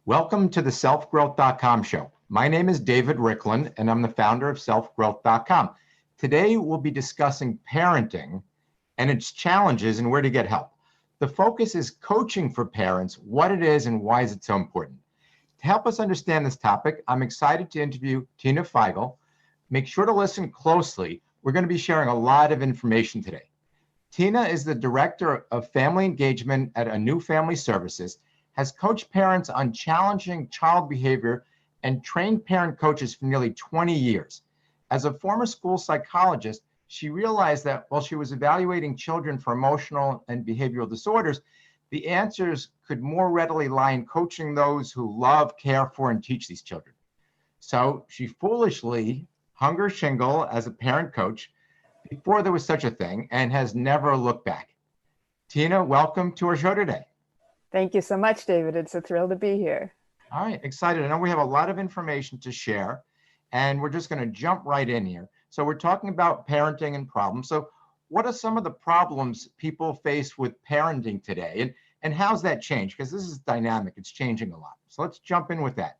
Welcome to the selfgrowth.com show. My name is David Riklan, and I'm the founder of selfgrowth.com. Today, we'll be discussing parenting and its challenges and where to get help. The focus is coaching for parents, what it is and why is it so important. To help us understand this topic, I'm excited to interview Tina Feigal. Make sure to listen closely. We're going to be sharing a lot of information today. Tina is the Director of Family Engagement at A New Family Services, has coached parents on challenging child behavior and trained parent coaches for nearly 20 years. As a former school psychologist, she realized that while she was evaluating children for emotional and behavioral disorders, the answers could more readily lie in coaching those who love, care for, and teach these children. So she foolishly hung her shingle as a parent coach before there was such a thing and has never looked back. Tina, welcome to our show today. Thank you so much, David. It's a thrill to be here. All right, excited. I know we have a lot of information to share, and we're just going to jump right in here. So we're talking about parenting and problems. So what are some of the problems people face with parenting today, and how's that changed? Because this is dynamic, it's changing a lot. So let's jump in with that.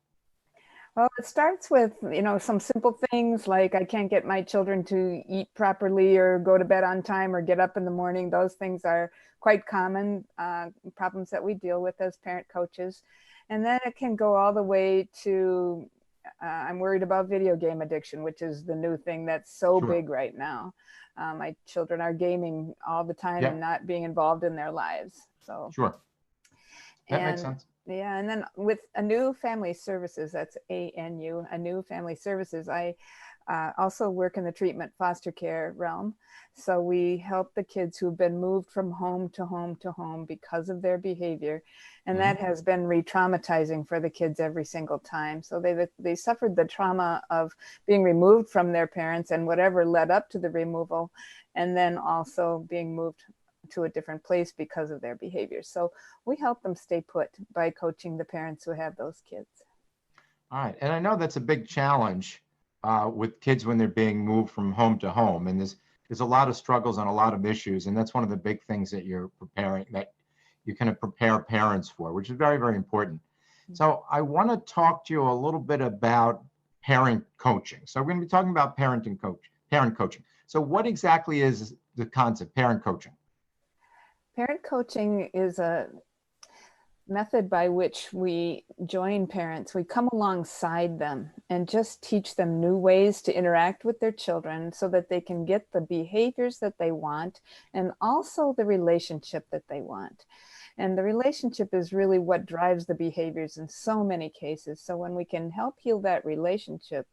Well, it starts with, some simple things like I can't get my children to eat properly or go to bed on time or get up in the morning. Those things are quite common problems that we deal with as parent coaches. And then it can go all the way to I'm worried about video game addiction, which is the new thing that's so big right now. My children are gaming all the time and not being involved in their lives. So that makes sense. Yeah, and then with A New Family Services, that's ANU, A New Family Services, I also work in the treatment foster care realm. So we help the kids who've been moved from home to home to home because of their behavior. And that has been re-traumatizing for the kids every single time. So they suffered the trauma of being removed from their parents and whatever led up to the removal, and then also being moved to a different place because of their behavior. So we help them stay put by coaching the parents who have those kids. All right, and I know that's a big challenge with kids when they're being moved from home to home, and there's a lot of struggles and a lot of issues, and that's one of the big things that you're preparing, that you kind of prepare parents for, which is very, very important. So I want to talk to you a little bit about parent coaching. So we're going to be talking about parent coaching. So what exactly is the concept, parent coaching? Parent coaching is a method by which we join parents. We come alongside them and just teach them new ways to interact with their children so that they can get the behaviors that they want and also the relationship that they want. And the relationship is really what drives the behaviors in so many cases. So when we can help heal that relationship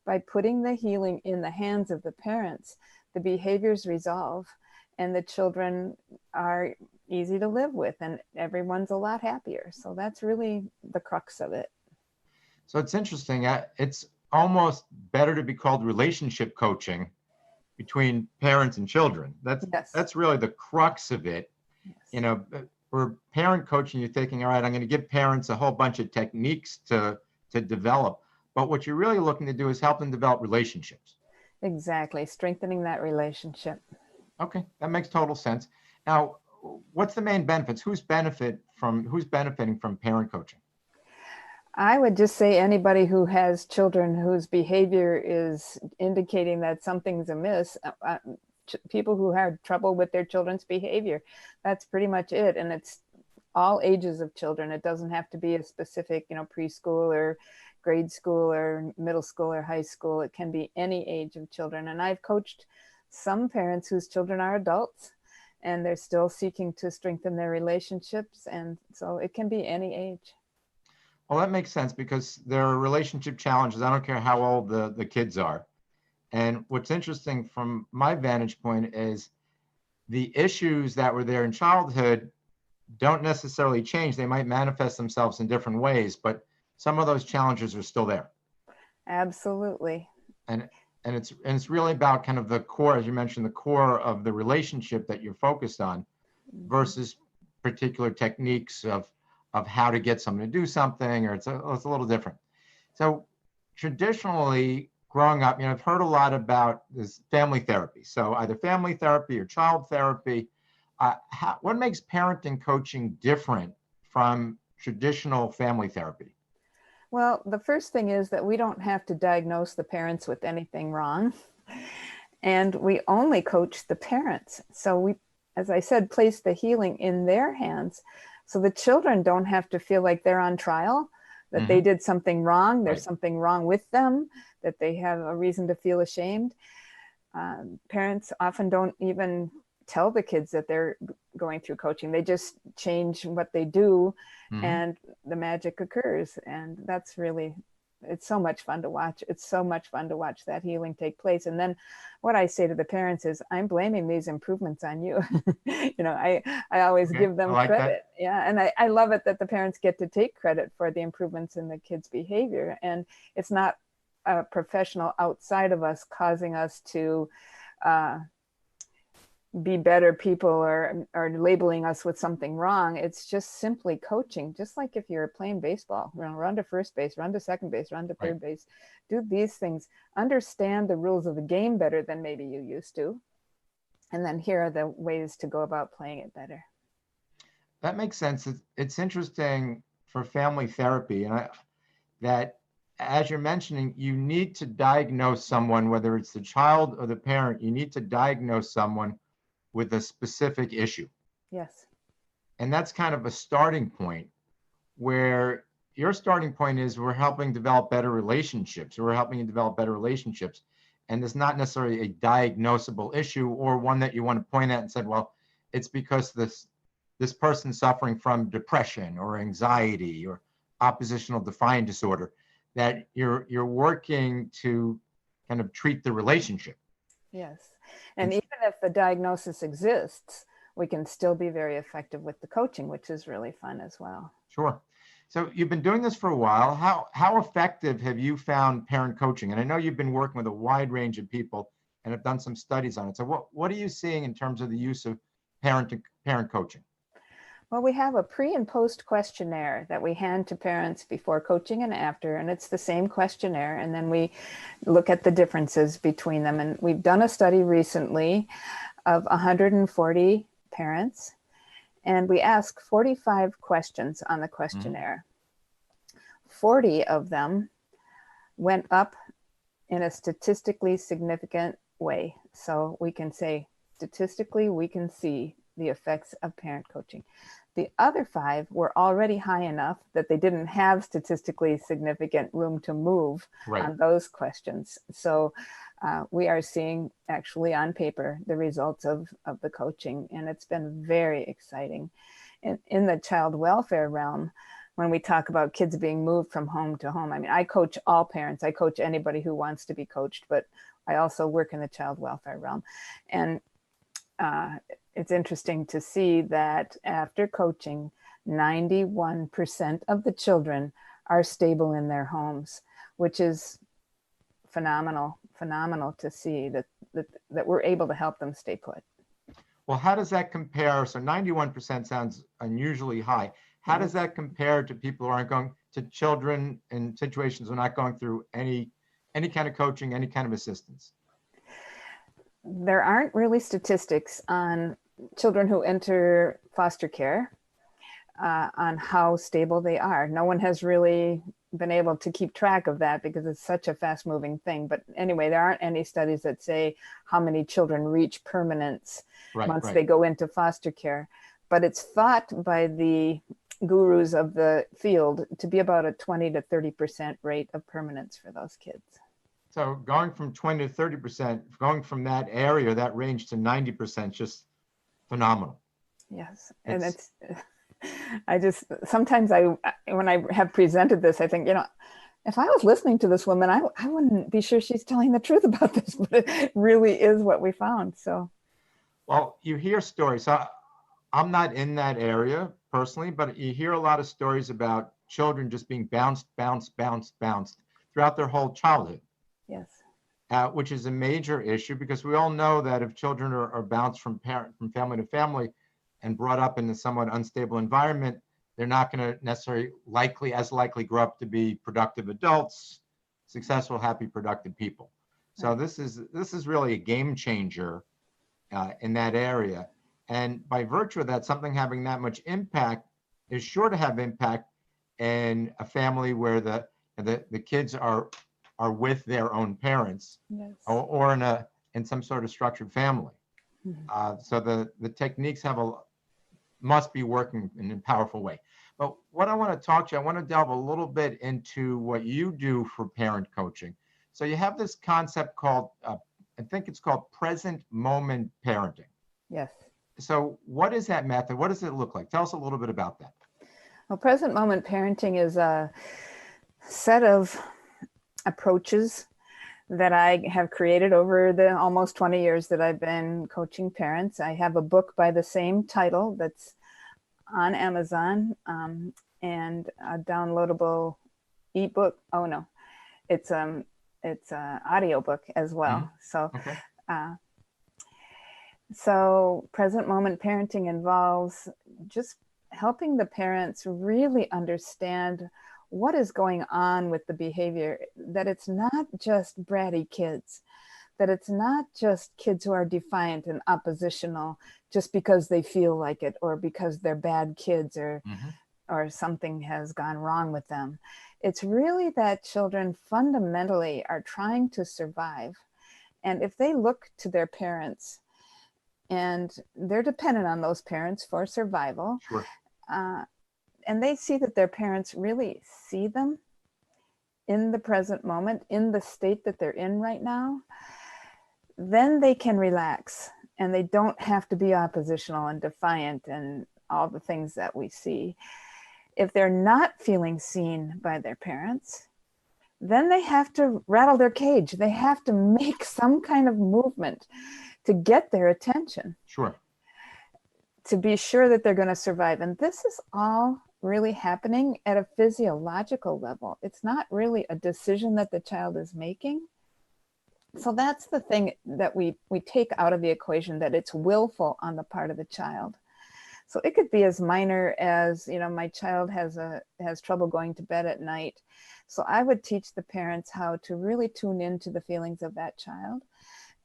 by putting the healing in the hands of the parents, the behaviors resolve and the children are easy to live with and everyone's a lot happier. So that's really the crux of it. So it's interesting. It's almost better to be called relationship coaching between parents and children. That's really the crux of it. Yes. For parent coaching, you're thinking, all right, I'm going to give parents a whole bunch of techniques to develop. But what you're really looking to do is help them develop relationships. Exactly. Strengthening that relationship. Okay, that makes total sense. Now, what's the main benefits? Who's benefiting from parent coaching? I would just say anybody who has children whose behavior is indicating that something's amiss, people who have trouble with their children's behavior, that's pretty much it. And it's all ages of children. It doesn't have to be a specific, preschool or grade school or middle school or high school. It can be any age of children. And I've coached some parents whose children are adults and they're still seeking to strengthen their relationships. And so it can be any age. Well, that makes sense because there are relationship challenges. I don't care how old the kids are. And what's interesting from my vantage point is the issues that were there in childhood don't necessarily change. They might manifest themselves in different ways, but some of those challenges are still there. Absolutely. And it's really about kind of the core, as you mentioned, the core of the relationship that you're focused on versus particular techniques of how to get someone to do something, or it's a little different. So traditionally growing up, I've heard a lot about this family therapy. So either family therapy or child therapy. What makes parenting coaching different from traditional family therapy? Well, the first thing is that we don't have to diagnose the parents with anything wrong. And we only coach the parents. So we, as I said, place the healing in their hands. So the children don't have to feel like they're on trial, that they did something wrong, there's something wrong with them, that they have a reason to feel ashamed. Parents often don't even tell the kids that they're going through coaching. They just change what they do and the magic occurs. And that's really, it's so much fun to watch. It's so much fun to watch that healing take place. And then what I say to the parents is, I'm blaming these improvements on you. I always give them like credit. that. Yeah. And I love it that the parents get to take credit for the improvements in the kids' behavior. And it's not a professional outside of us causing us to be better people or labeling us with something wrong. It's just simply coaching, just like if you're playing baseball, run to first base, run to second base, run to third base, do these things, understand the rules of the game better than maybe you used to. And then here are the ways to go about playing it better. That makes sense. It's interesting for family therapy, and that as you're mentioning, you need to diagnose someone, whether it's the child or the parent, you need to diagnose someone with a specific issue. Yes. And that's kind of a starting point, where your starting point is we're helping develop better relationships. We're helping you develop better relationships. And it's not necessarily a diagnosable issue or one that you want to point at and say, well, it's because this person's suffering from depression or anxiety or oppositional defiant disorder, that you're working to kind of treat the relationship. Yes. And even if the diagnosis exists, we can still be very effective with the coaching, which is really fun as well. Sure. So you've been doing this for a while. How effective have you found parent coaching? And I know you've been working with a wide range of people and have done some studies on it. So what are you seeing in terms of the use of parent coaching? Well, we have a pre and post questionnaire that we hand to parents before coaching and after, and it's the same questionnaire. And then we look at the differences between them. And we've done a study recently of 140 parents, and we ask 45 questions on the questionnaire. 40 of them went up in a statistically significant way. So we can say, statistically, we can see the effects of parent coaching. The other 5 were already high enough that they didn't have statistically significant room to move on those questions. So we are seeing actually on paper the results of the coaching, and it's been very exciting. In the child welfare realm, when we talk about kids being moved from home to home, I mean, I coach all parents. I coach anybody who wants to be coached, but I also work in the child welfare realm. And it's interesting to see that after coaching, 91% of the children are stable in their homes, which is phenomenal to see that we're able to help them stay put. Well, how does that compare? So 91% sounds unusually high. How does that compare to people who aren't going to children in situations who are not going through any kind of coaching, any kind of assistance? There aren't really statistics on children who enter foster care on how stable they are. No one has really been able to keep track of that because it's such a fast moving thing. But anyway, there aren't any studies that say how many children reach permanence once they go into foster care. But it's thought by the gurus of the field to be about a 20 to 30% rate of permanence for those kids. So going from 20 to 30%, going from that area, that range to 90%, just phenomenal. Yes. And it's I just, sometimes when I have presented this, I think, if I was listening to this woman, I wouldn't be sure she's telling the truth about this, but it really is what we found. So. Well, you hear stories. I'm not in that area personally, but you hear a lot of stories about children just being bounced throughout their whole childhood. Yes. Which is a major issue, because we all know that if children are bounced from family to family and brought up in a somewhat unstable environment, they're not going to necessarily likely grow up to be productive adults, successful, happy, productive people. So this is really a game changer in that area. And by virtue of that, something having that much impact is sure to have impact in a family where the kids are with their own parents, Yes. or in some sort of structured family. Mhm. So the techniques must be working in a powerful way. But what I want to talk to you, I want to delve a little bit into what you do for parent coaching. So you have this concept called, I think it's called present moment parenting. Yes. So what is that method? What does it look like? Tell us a little bit about that. Well, present moment parenting is a set of approaches that I have created over the almost 20 years that I've been coaching parents. I have a book by the same title that's on Amazon, and a downloadable ebook. Oh no, it's a audiobook as well. Okay. Uh, so present moment parenting involves just helping the parents really understand what is going on with the behavior, that it's not just bratty kids, that it's not just kids who are defiant and oppositional just because they feel like it, or because they're bad kids, or something has gone wrong with them. It's really that children fundamentally are trying to survive. And if they look to their parents, and they're dependent on those parents for survival, Sure. and they see that their parents really see them in the present moment, in the state that they're in right now, then they can relax and they don't have to be oppositional and defiant and all the things that we see. If they're not feeling seen by their parents, then they have to rattle their cage. They have to make some kind of movement to get their attention. Sure. To be sure that they're going to survive. And this is all really happening at a physiological level. It's not really a decision that the child is making. So that's the thing that we take out of the equation, that it's willful on the part of the child. So it could be as minor as, my child has trouble going to bed at night. So I would teach the parents how to really tune into the feelings of that child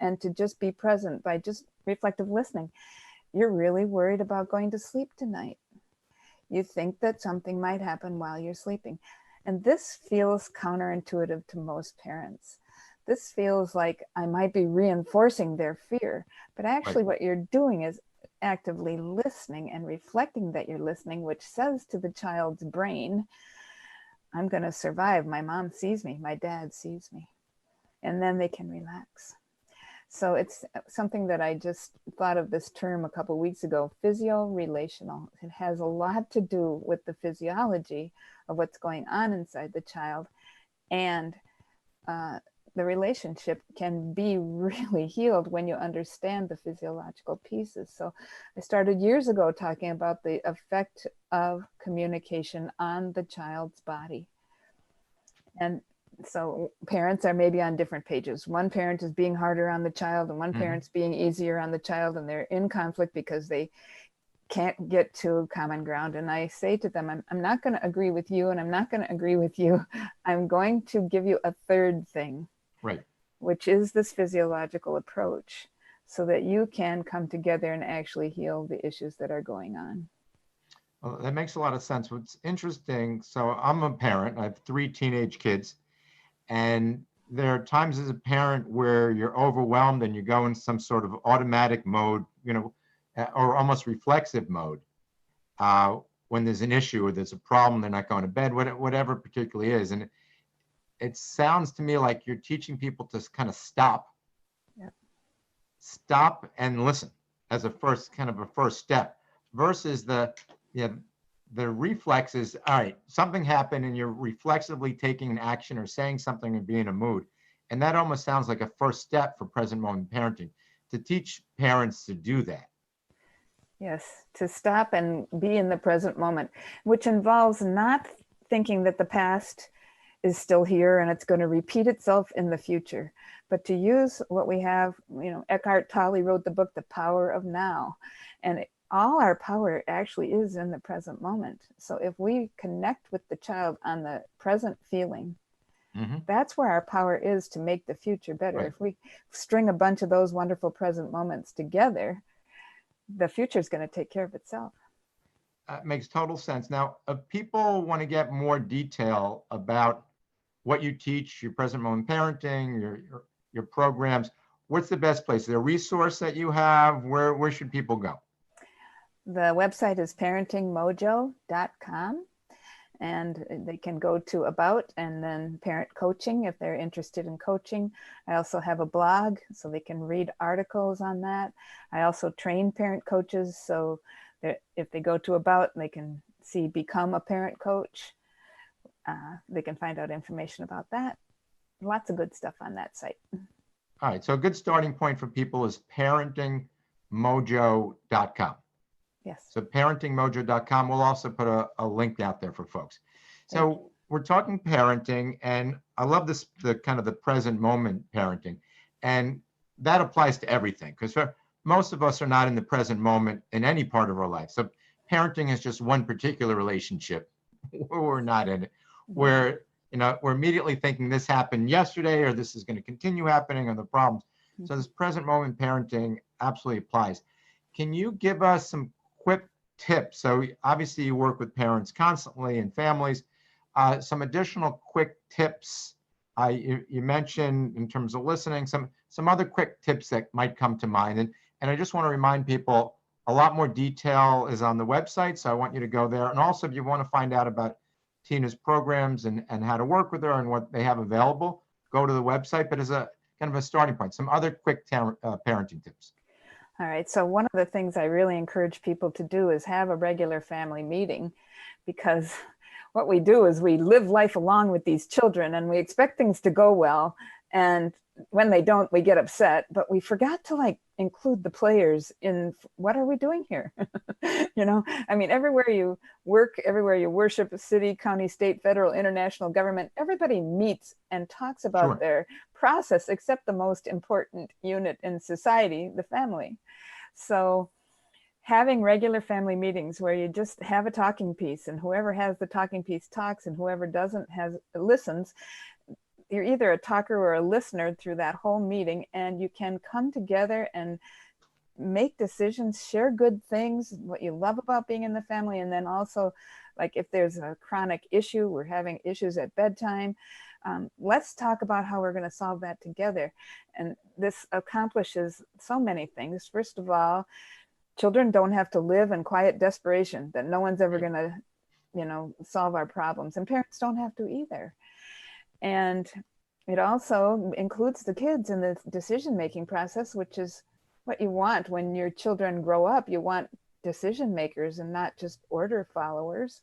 and to just be present by just reflective listening. You're really worried about going to sleep tonight. You think that something might happen while you're sleeping. And this feels counterintuitive to most parents. This feels like I might be reinforcing their fear, but actually what you're doing is actively listening and reflecting that you're listening, which says to the child's brain, I'm going to survive. My mom sees me. My dad sees me. And then they can relax. So it's something that I just thought of this term a couple of weeks ago, physio-relational. It has a lot to do with the physiology of what's going on inside the child. And the relationship can be really healed when you understand the physiological pieces. So I started years ago talking about the effect of communication on the child's body. And so parents are maybe on different pages. One parent is being harder on the child and one parent's being easier on the child, and they're in conflict because they can't get to common ground. And I say to them, I'm not going to agree with you, and I'm not going to agree with you. I'm going to give you a third thing, right, which is this physiological approach, so that you can come together and actually heal the issues that are going on. Well, that makes a lot of sense. What's interesting, so I'm a parent. I have 3 teenage kids, and there are times as a parent where you're overwhelmed and you go in some sort of automatic mode, or almost reflexive mode, when there's an issue or there's a problem, they're not going to bed, whatever it particularly is. And it sounds to me like you're teaching people to kind of stop and listen as a first step, versus the reflex is, all right, something happened and you're reflexively taking an action or saying something and being in a mood. And that almost sounds like a first step for present moment parenting, to teach parents to do that. Yes, to stop and be in the present moment, which involves not thinking that the past is still here and it's going to repeat itself in the future, but to use what we have. Eckhart Tolle wrote the book, The Power of Now, and all our power actually is in the present moment. So if we connect with the child on the present feeling, that's where our power is to make the future better. Right. If we string a bunch of those wonderful present moments together, the future is going to take care of itself. Makes total sense. Now, if people want to get more detail about what you teach, your present moment parenting, your programs, what's the best place? Is there a resource that you have? Where should people go? The website is parentingmojo.com, and they can go to About and then Parent Coaching if they're interested in coaching. I also have a blog, so they can read articles on that. I also train parent coaches, so if they go to About, they can see Become a Parent Coach. They can find out information about that. Lots of good stuff on that site. All right, so a good starting point for people is parentingmojo.com. Yes. So parentingmojo.com. We'll also put a link out there for folks. So we're talking parenting, and I love this, the kind of the present moment parenting, and that applies to everything, because most of us are not in the present moment in any part of our life. So parenting is just one particular relationship where we're not in it, where we're immediately thinking this happened yesterday, or this is going to continue happening, or the problems. So this present moment parenting absolutely applies. Can you give us some quick tips? So obviously you work with parents constantly and families. Some additional quick tips. You mentioned in terms of listening, some other quick tips that might come to mind. And I just want to remind people, a lot more detail is on the website, so I want you to go there. And also, if you want to find out about Tina's programs and how to work with her and what they have available, go to the website. But as a kind of a starting point, some other quick parenting tips. All right. So one of the things I really encourage people to do is have a regular family meeting, because what we do is we live life along with these children and we expect things to go well. And when they don't, we get upset, but we forgot to include the players in what are we doing here? I mean, everywhere you work, everywhere you worship, a city, county, state, federal, international government, everybody meets and talks about their process, except the most important unit in society, the family. So having regular family meetings where you just have a talking piece, and whoever has the talking piece talks and whoever doesn't listens. You're either a talker or a listener through that whole meeting, and you can come together and make decisions, share good things, what you love about being in the family. And then also, if there's a chronic issue, we're having issues at bedtime, let's talk about how we're going to solve that together. And this accomplishes so many things. First of all, children don't have to live in quiet desperation that no one's ever going to, solve our problems, and parents don't have to either. And it also includes the kids in the decision-making process, which is what you want when your children grow up. You want decision makers and not just order followers.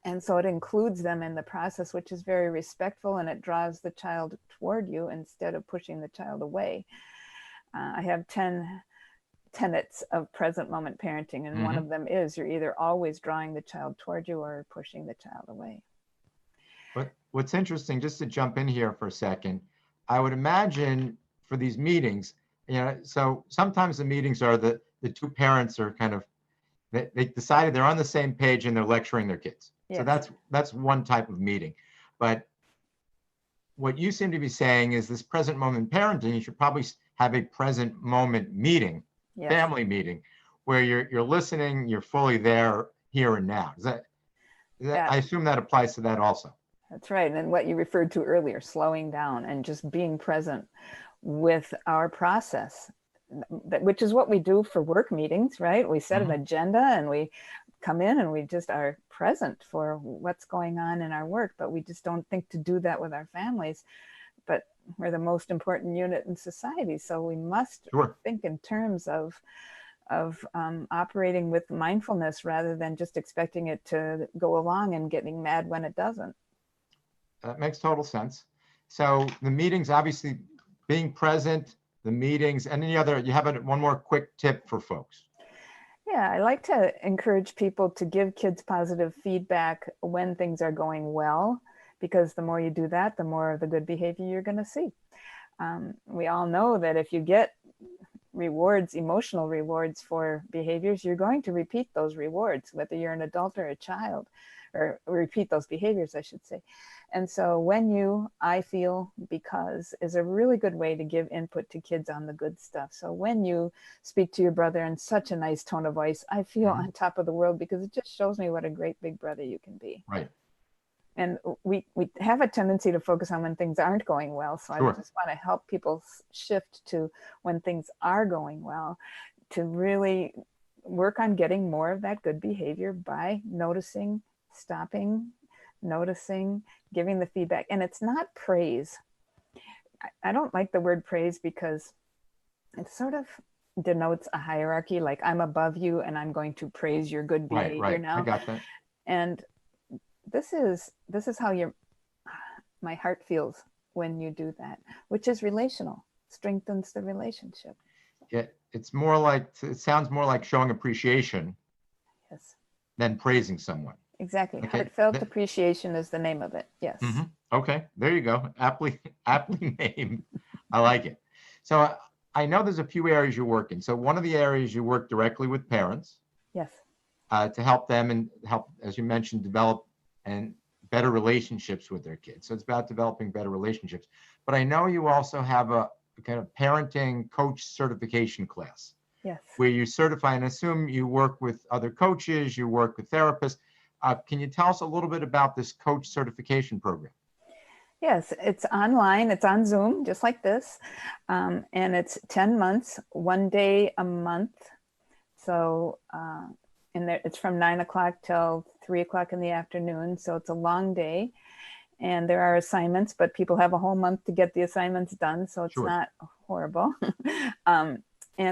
And so it includes them in the process, which is very respectful, and it draws the child toward you instead of pushing the child away. I have 10 tenets of present moment parenting, and one of them is you're either always drawing the child toward you or pushing the child away. But what's interesting, just to jump in here for a second, I would imagine for these meetings, so sometimes the meetings are the two parents are kind of, they decided they're on the same page and they're lecturing their kids. Yes. So that's one type of meeting. But what you seem to be saying is this present moment parenting, you should probably have a present moment meeting, yes, family meeting, where you're listening, you're fully there, here and now. Is that I assume that applies to that also. That's right. And what you referred to earlier, slowing down and just being present with our process, which is what we do for work meetings, right? We set an agenda and we come in and we just are present for what's going on in our work, but we just don't think to do that with our families. But we're the most important unit in society, so we must think in terms of operating with mindfulness rather than just expecting it to go along and getting mad when it doesn't. That makes total sense. So the meetings, obviously being present, the meetings, and any other, you have one more quick tip for folks. Yeah, I like to encourage people to give kids positive feedback when things are going well, because the more you do that, the more of the good behavior you're going to see. We all know that if you get rewards, emotional rewards for behaviors, you're going to repeat those rewards, whether you're an adult or a child, or repeat those behaviors, I should say. And so when you, I feel, because is a really good way to give input to kids on the good stuff. So when you speak to your brother in such a nice tone of voice, I feel on top of the world, because it just shows me what a great big brother you can be. Right. And we have a tendency to focus on when things aren't going well. So Sure. I just want to help people shift to when things are going well, to really work on getting more of that good behavior by noticing, stopping, noticing, giving the feedback. And it's not praise. I don't like the word praise because it sort of denotes a hierarchy, like I'm above you and I'm going to praise your good behavior Right. now. I got that. And this is how my heart feels when you do that, which is relational, strengthens the relationship. It's more like, it sounds more like showing appreciation Yes, than praising someone. exactly. Okay. Heartfelt appreciation is the name of it. Yes. Okay, there you go. Aptly named. I like it. So I know there's a few areas you work in. So one of the areas you work directly with parents. Yes. To help them and help, as you mentioned, develop and better relationships with their kids. So it's about developing better relationships. But I know you also have a kind of parenting coach certification class. Yes. Where you certify, and assume you work with other coaches, you work with therapists. Can you tell us a little bit about this coach certification program? Yes, it's online. It's on Zoom, just like this. And it's 10 months, 1 day a month. So, and it's from 9 o'clock till 3 o'clock in the afternoon. So it's a long day. And there are assignments, but people have a whole month to get the assignments done. So it's not horrible. And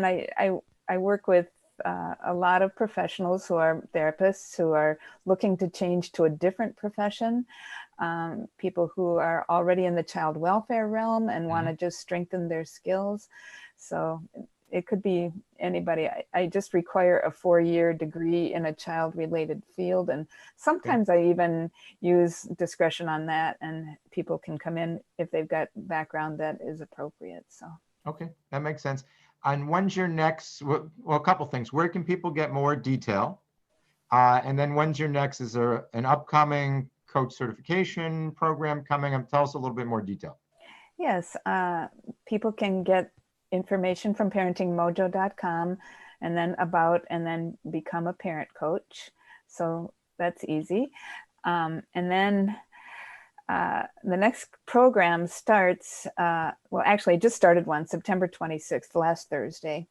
I work with a lot of professionals who are therapists who are looking to change to a different profession, people who are already in the child welfare realm and want to just strengthen their skills. So it could be anybody. I just require a 4-year degree in a child-related field. And sometimes I even use discretion on that, and people can come in if they've got background that is appropriate. So. Okay, that makes sense. And when's your next, well, a couple things. Where can people get more detail? And then when's your next, is there an upcoming coach certification program coming up? Tell us a little bit more detail. Yes, people can get information from parentingmojo.com and then and then become a parent coach. So that's easy. And then the next program starts, well, actually I just started one, September 26th, last Thursday.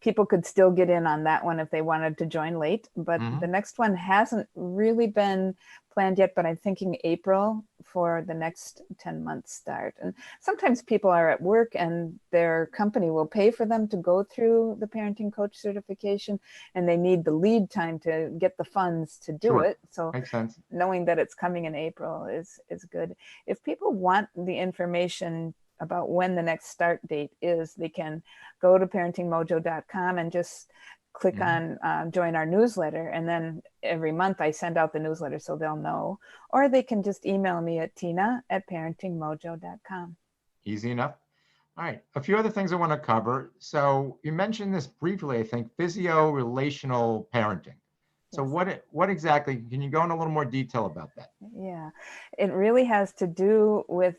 People could still get in on that one if they wanted to join late, but the next one hasn't really been planned yet, but I'm thinking April for the next 10 months start. And sometimes people are at work and their company will pay for them to go through the parenting coach certification, and they need the lead time to get the funds to do it. So makes sense. Knowing that it's coming in April is good. If people want the information about when the next start date is, they can go to parentingmojo.com and just click on join our newsletter. And then every month I send out the newsletter so they'll know. Or they can just email me at tina@parentingmojo.com. Easy enough. All right. A few other things I want to cover. So you mentioned this briefly, I think, physio-relational parenting. So what exactly, can you go in a little more detail about that? Yeah, it really has to do with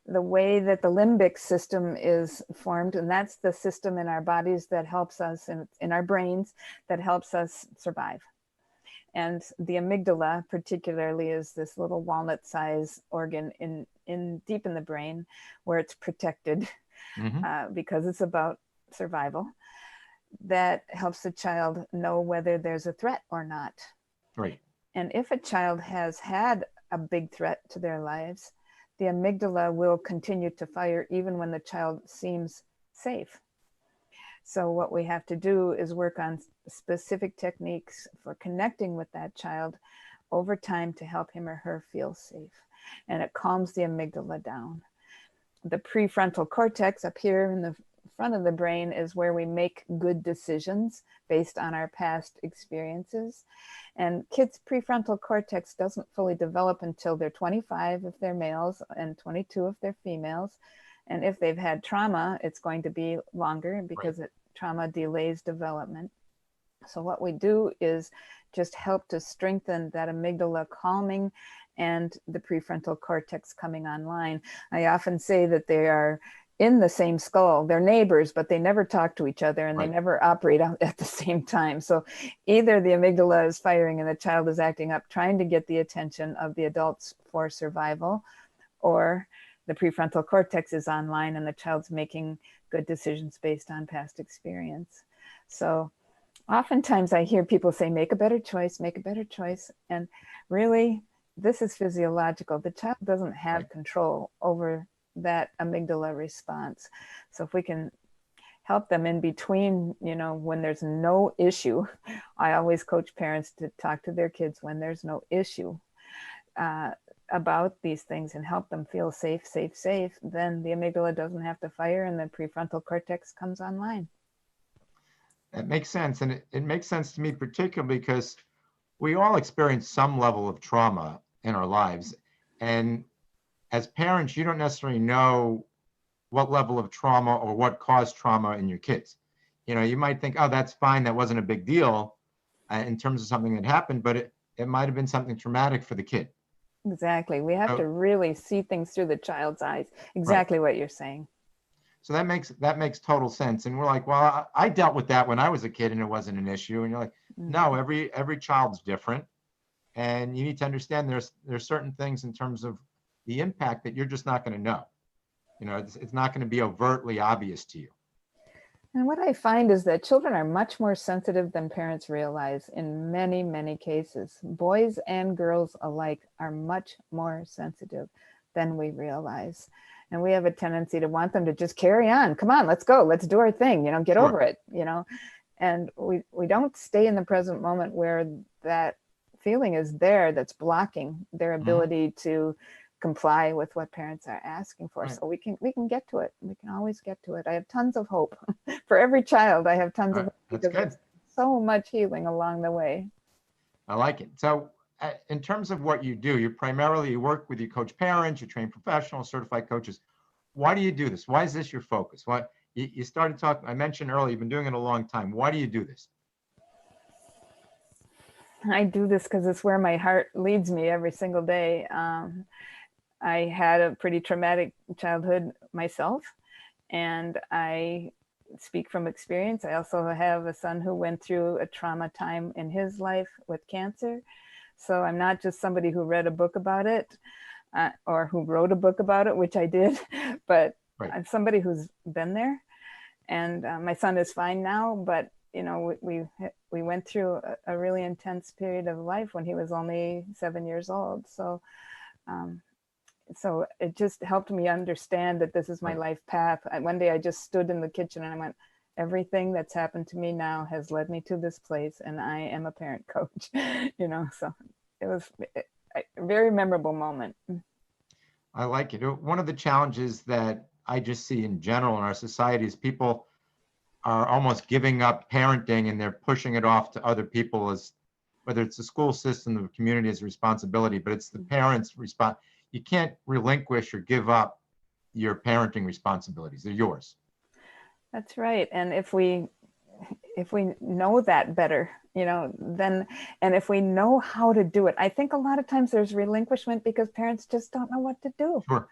the way that the limbic system is formed. And that's the system in our bodies that helps us, in our brains, that helps us survive. And the amygdala particularly is this little walnut-sized organ deep in the brain where it's protected because it's about survival. That helps the child know whether there's a threat or not. Right. And if a child has had a big threat to their lives, the amygdala will continue to fire even when the child seems safe. So what we have to do is work on specific techniques for connecting with that child over time to help him or her feel safe. And it calms the amygdala down. The prefrontal cortex up here in the front of the brain is where we make good decisions based on our past experiences. And kids' prefrontal cortex doesn't fully develop until they're 25 if they're males and 22 if they're females. And if they've had trauma, it's going to be longer because trauma delays development. So what we do is just help to strengthen that amygdala calming and the prefrontal cortex coming online. I often say that they are in the same skull. They're neighbors, but they never talk to each other, and Right. they never operate at the same time. So either the amygdala is firing and the child is acting up, trying to get the attention of the adults for survival, or the prefrontal cortex is online and the child's making good decisions based on past experience. So oftentimes I hear people say, make a better choice, make a better choice. And really, this is physiological. The child doesn't have Right. control over that amygdala response. So if we can help them in between, when there's no issue, I always coach parents to talk to their kids when there's no issue about these things and help them feel safe, then the amygdala doesn't have to fire and the prefrontal cortex comes online. That makes sense. And it makes sense to me, particularly because we all experience some level of trauma in our lives. And as parents, you don't necessarily know what level of trauma or what caused trauma in your kids. You might think, oh, that's fine. That wasn't a big deal in terms of something that happened, but it might have been something traumatic for the kid. Exactly. We have to really see things through the child's eyes. Exactly right. What you're saying. So that makes total sense. And we're like, well, I dealt with that when I was a kid and it wasn't an issue. And you're like, no, every child's different. And you need to understand there's certain things in terms of the impact that you're just not going to know. It's not going to be overtly obvious to you. And what I find is that children are much more sensitive than parents realize in many, many cases. Boys and girls alike are much more sensitive than we realize. And we have a tendency to want them to just carry on. Come on, let's go. Let's do our thing, get Sure. over it, And we don't stay in the present moment where that feeling is there that's blocking their ability to comply with what parents are asking for. Right. So we can get to it. We can always get to it. I have tons of hope for every child. I have tons of hope because there's so much healing along the way. I like it. So in terms of what you do, you work with, you coach parents, you train professionals, certified coaches. Why do you do this? Why is this your focus? Why you started talking, I mentioned earlier, you've been doing it a long time. Why do you do this? I do this because it's where my heart leads me every single day. I had a pretty traumatic childhood myself, and I speak from experience. I also have a son who went through a trauma time in his life with cancer. So I'm not just somebody who read a book about it or who wrote a book about it, which I did, but I'm somebody who's been there. And my son is fine now, but we went through a really intense period of life when he was only 7 years old. So it just helped me understand that this is my life path. One day I just stood in the kitchen and I went, everything that's happened to me now has led me to this place, and I am a parent coach, so it was a very memorable moment. I like it. One of the challenges that I just see in general in our society is people are almost giving up parenting and they're pushing it off to other people, as whether it's the school system, the community as a responsibility, but it's the parents' response. You can't relinquish or give up your parenting responsibilities. They're yours. That's right. And if we know that better, then, and if we know how to do it, I think a lot of times there's relinquishment because parents just don't know what to do. Sure.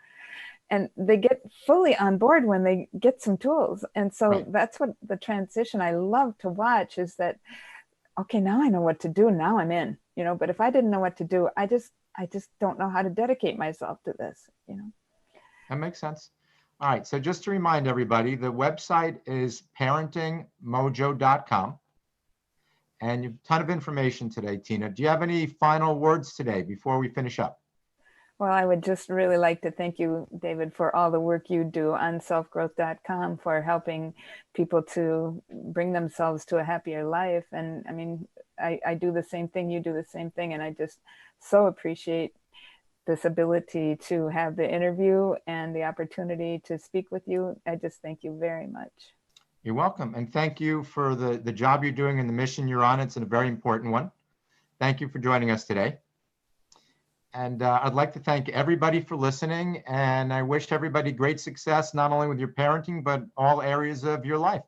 And they get fully on board when they get some tools. And so that's what the transition I love to watch is that, okay, now I know what to do. Now I'm in, but if I didn't know what to do, I just don't know how to dedicate myself to this, That makes sense. All right. So just to remind everybody, the website is parentingmojo.com. And you have a ton of information today, Tina. Do you have any final words today before we finish up? Well, I would just really like to thank you, David, for all the work you do on selfgrowth.com for helping people to bring themselves to a happier life. And I mean, I do the same thing, you do the same thing. And I just so appreciate this ability to have the interview and the opportunity to speak with you. I just thank you very much. You're welcome. And thank you for the job you're doing and the mission you're on. It's a very important one. Thank you for joining us today. And I'd like to thank everybody for listening. And I wish everybody great success, not only with your parenting, but all areas of your life.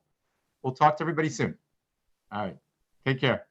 We'll talk to everybody soon. All right. Take care.